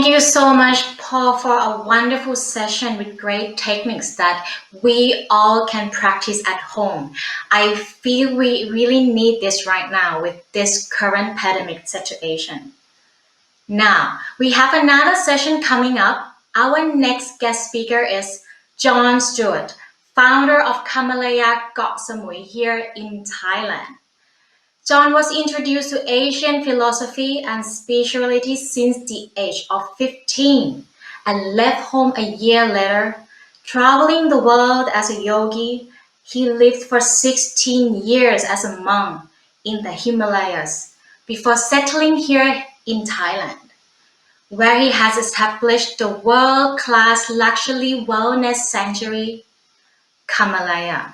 Thank you so much, Paul, for a wonderful session with great techniques that we all can practice at home. I feel we really need this right now with this current pandemic situation. Now, we have another session coming up. Our next guest speaker is John Stewart, founder of Kamalaya Got Samui here in Thailand. John was introduced to Asian philosophy and spirituality since the age of 15 and left home a year later. Traveling the world as a yogi, he lived for 16 years as a monk in the Himalayas before settling here in Thailand, where he has established the world-class luxury wellness sanctuary, Kamalaya.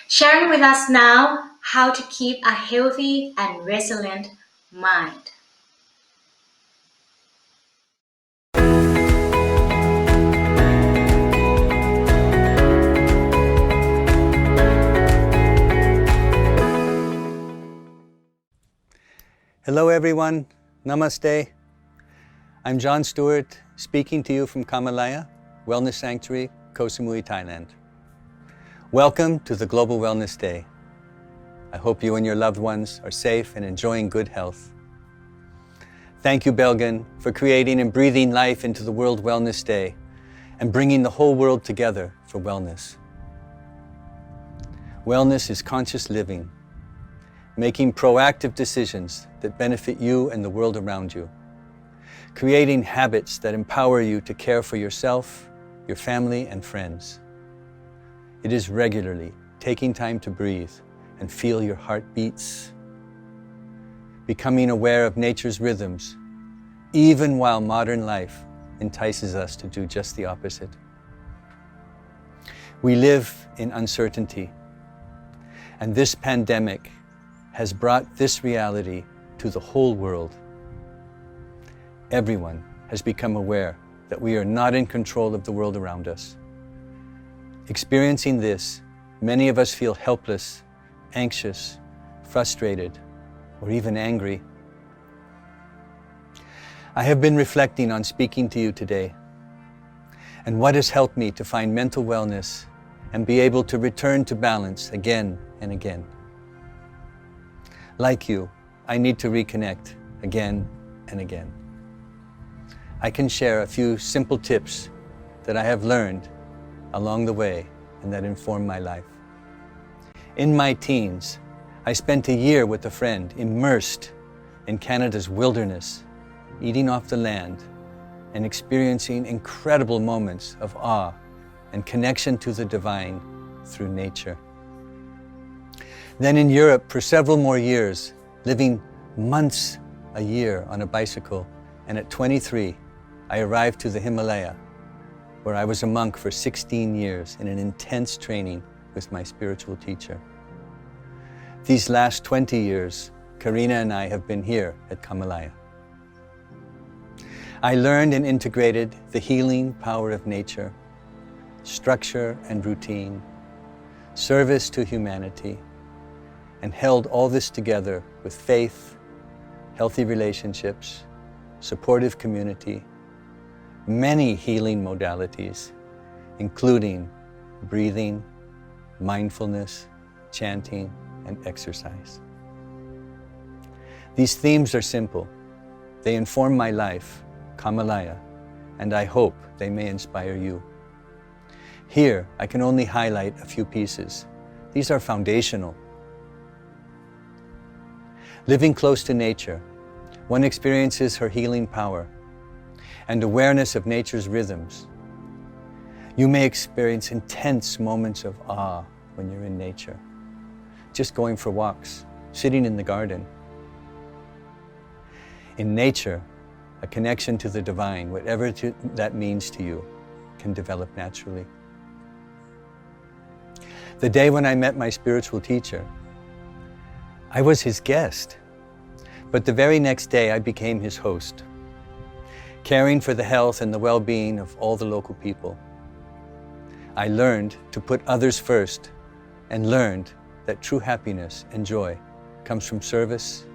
Sharing with us now how to keep a healthy and resilient mind. Hello everyone, Namaste. I'm John Stewart, speaking to you from Kamalaya, Wellness Sanctuary, Koh Samui, Thailand. Welcome to the Global Wellness Day. I hope you and your loved ones are safe and enjoying good health. Thank you, Belgian, for creating and breathing life into the World Wellness Day and bringing the whole world together for wellness. Wellness is conscious living, making proactive decisions that benefit you and the world around you, creating habits that empower you to care for yourself, your family, and friends. It is regularly taking time to breathe and feel your heartbeats, becoming aware of nature's rhythms, even while modern life entices us to do just the opposite. We live in uncertainty, and this pandemic has brought this reality to the whole world. Everyone has become aware that we are not in control of the world around us. Experiencing this, many of us feel helpless, anxious, frustrated, or even angry. I have been reflecting on speaking to you today and what has helped me to find mental wellness and be able to return to balance again and again. Like you, I need to reconnect again and again. I can share a few simple tips that I have learned along the way and that inform my life. In my teens, I spent a year with a friend immersed in Canada's wilderness, eating off the land and experiencing incredible moments of awe and connection to the divine through nature. Then in Europe for several more years, living months a year on a bicycle, and at 23, I arrived to the Himalaya, where I was a monk for 16 years in an intense training with my spiritual teacher. These last 20 years, Karina and I have been here at Kamalaya. I learned and integrated the healing power of nature, structure and routine, service to humanity, and held all this together with faith, healthy relationships, supportive community, many healing modalities, including breathing, mindfulness, chanting, and exercise. These themes are simple. They inform my life, Kamalaya, and I hope they may inspire you. Here, I can only highlight a few pieces. These are foundational. Living close to nature, one experiences her healing power and awareness of nature's rhythms. You may experience intense moments of awe when you're in nature, just going for walks, sitting in the garden. In nature, a connection to the divine, whatever that means to you, can develop naturally. The day when I met my spiritual teacher, I was his guest, but the very next day I became his host, caring for the health and the well-being of all the local people. I learned to put others first and learned that true happiness and joy comes from service.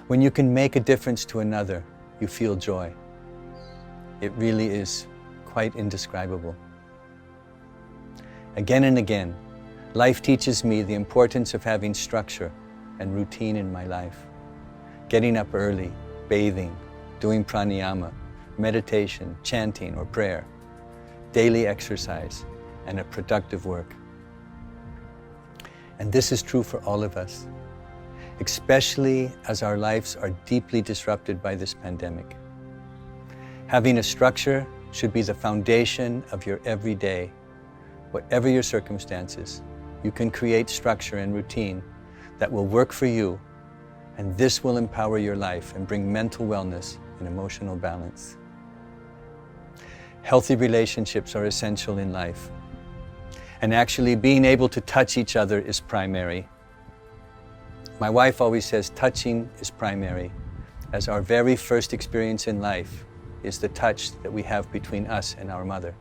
When you can make a difference to another, you feel joy. It really is quite indescribable. Again and again, life teaches me the importance of having structure and routine in my life. Getting up early, bathing, doing pranayama, meditation, chanting or prayer, daily exercise, and a productive work. And this is true for all of us, especially as our lives are deeply disrupted by this pandemic. Having a structure should be the foundation of your everyday. Whatever your circumstances, you can create structure and routine that will work for you, and this will empower your life and bring mental wellness and emotional balance. Healthy relationships are essential in life, and actually being able to touch each other is primary. My wife always says touching is primary, as our very first experience in life is the touch that we have between us and our mother.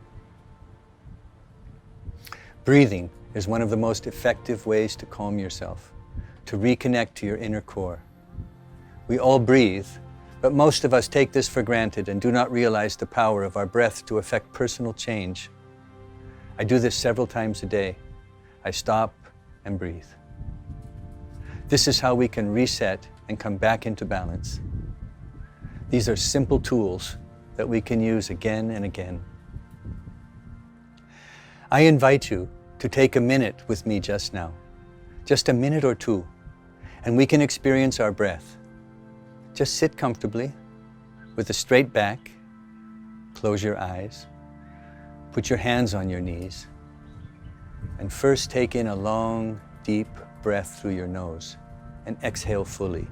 Breathing is one of the most effective ways to calm yourself, to reconnect to your inner core. We all breathe, but most of us take this for granted and do not realize the power of our breath to affect personal change. I do this several times a day. I stop and breathe. This is how we can reset and come back into balance. These are simple tools that we can use again and again. I invite you to take a minute with me just now, just a minute or two, and we can experience our breath. Just sit comfortably with a straight back, close your eyes, put your hands on your knees, and first take in a long, deep breath through your nose and exhale fully.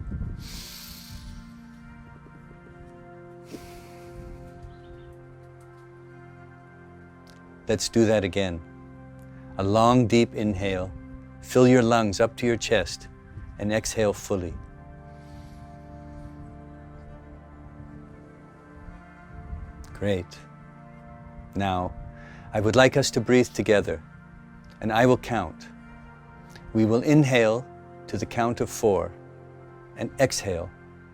Let's do that again. A long, deep inhale. Fill your lungs up to your chest and exhale fully. Great. Now, I would like us to breathe together, and I will count. We will inhale to the count of 4 and exhale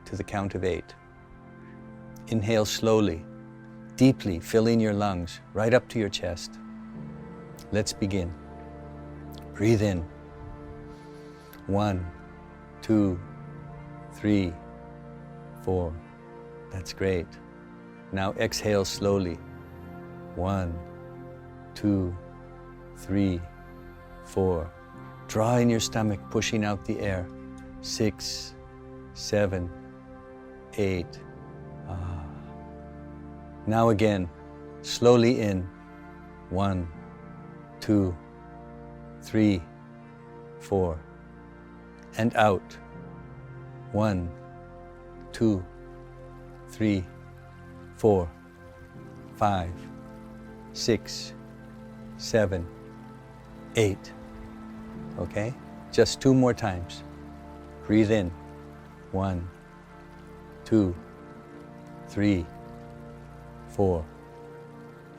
to the count of 8. Inhale slowly, deeply filling your lungs right up to your chest. Let's begin. Breathe in. 1, 2, 3, 4. That's great. Now exhale slowly. 1, 2, 3, 4. Draw in your stomach, pushing out the air. 6, 7, 8. Now again, slowly in. 1, 2, 3, 4. And out. 1, 2, 3, 4, 5, 6, 7, 8. Okay? Just 2 more times. Breathe in. 1, 2, 3, 4.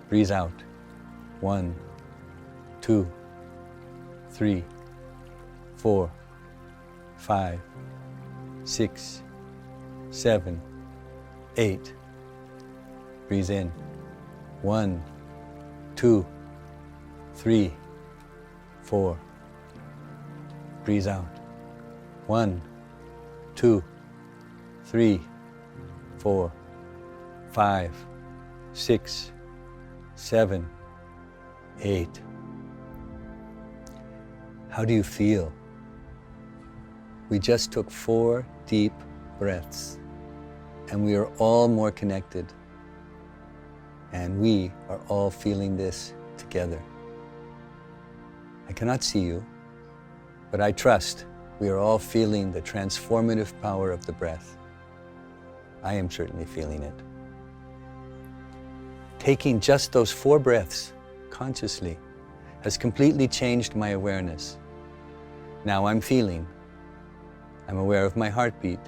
Breathe out. 1, 2, 3, 4, 5, 6, 7, 8. Breathe in. 1, 2, 3, 4. Breathe out. 1, 2, 3, 4, 5, 6, 7, 8. How do you feel? We just took 4 deep breaths, and we are all more connected, and we are all feeling this together. I cannot see you, but I trust we are all feeling the transformative power of the breath. I am certainly feeling it. Taking just those 4 breaths consciously has completely changed my awareness. Now I'm feeling. I'm aware of my heartbeat.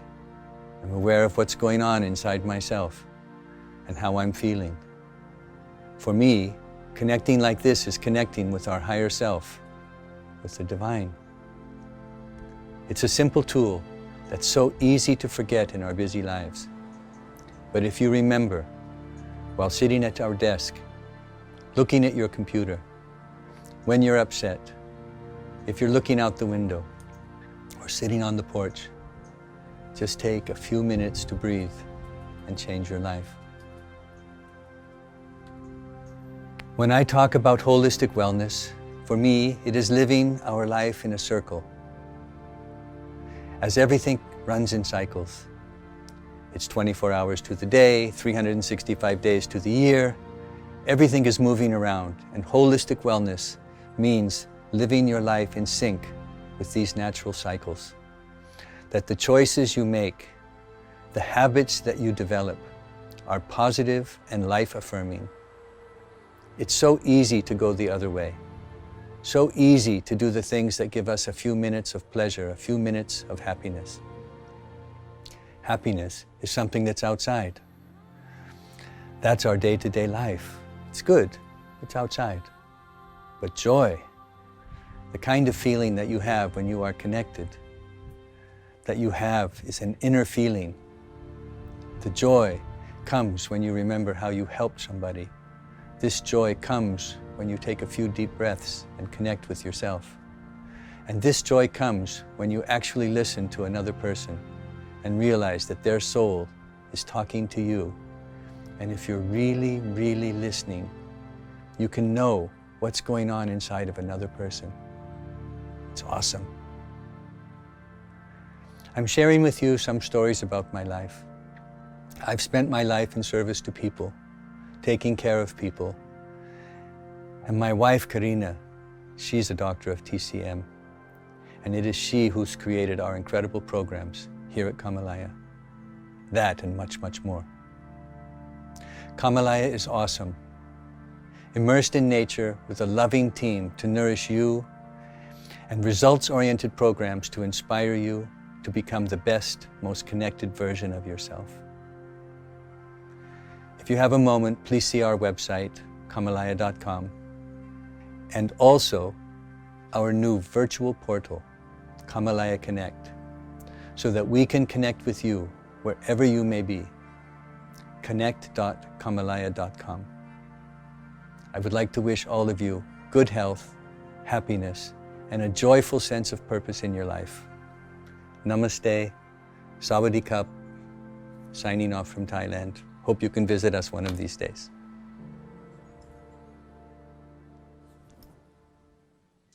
I'm aware of what's going on inside myself and how I'm feeling. For me, connecting like this is connecting with our higher self, with the divine. It's a simple tool that's so easy to forget in our busy lives. But if you remember, while sitting at our desk, looking at your computer, when you're upset, if you're looking out the window or sitting on the porch, just take a few minutes to breathe and change your life. When I talk about holistic wellness, for me, it is living our life in a circle. As everything runs in cycles, it's 24 hours to the day, 365 days to the year. Everything is moving around, and holistic wellness means living your life in sync with these natural cycles. That the choices you make, the habits that you develop, are positive and life-affirming. It's so easy to go the other way. So easy to do the things that give us a few minutes of pleasure, a few minutes of happiness. Happiness is something that's outside. That's our day-to-day life. It's good, it's outside. But joy, the kind of feeling that you have when you are connected, that you have is an inner feeling. The joy comes when you remember how you helped somebody. This joy comes when you take a few deep breaths and connect with yourself. And this joy comes when you actually listen to another person and realize that their soul is talking to you. And if you're really, really listening, you can know what's going on inside of another person. It's awesome. I'm sharing with you some stories about my life. I've spent my life in service to people, taking care of people. And my wife, Karina, she's a doctor of TCM. And it is she who's created our incredible programs here at Kamalaya. That and much, much more. Kamalaya is awesome. Immersed in nature with a loving team to nourish you, and results-oriented programs to inspire you to become the best, most connected version of yourself. If you have a moment, please see our website, kamalaya.com, and also our new virtual portal, Kamalaya Connect, so that we can connect with you wherever you may be. connect.kamalaya.com. I would like to wish all of you good health, happiness, and a joyful sense of purpose in your life. Namaste, Sawadee Cup, signing off from Thailand. Hope you can visit us one of these days.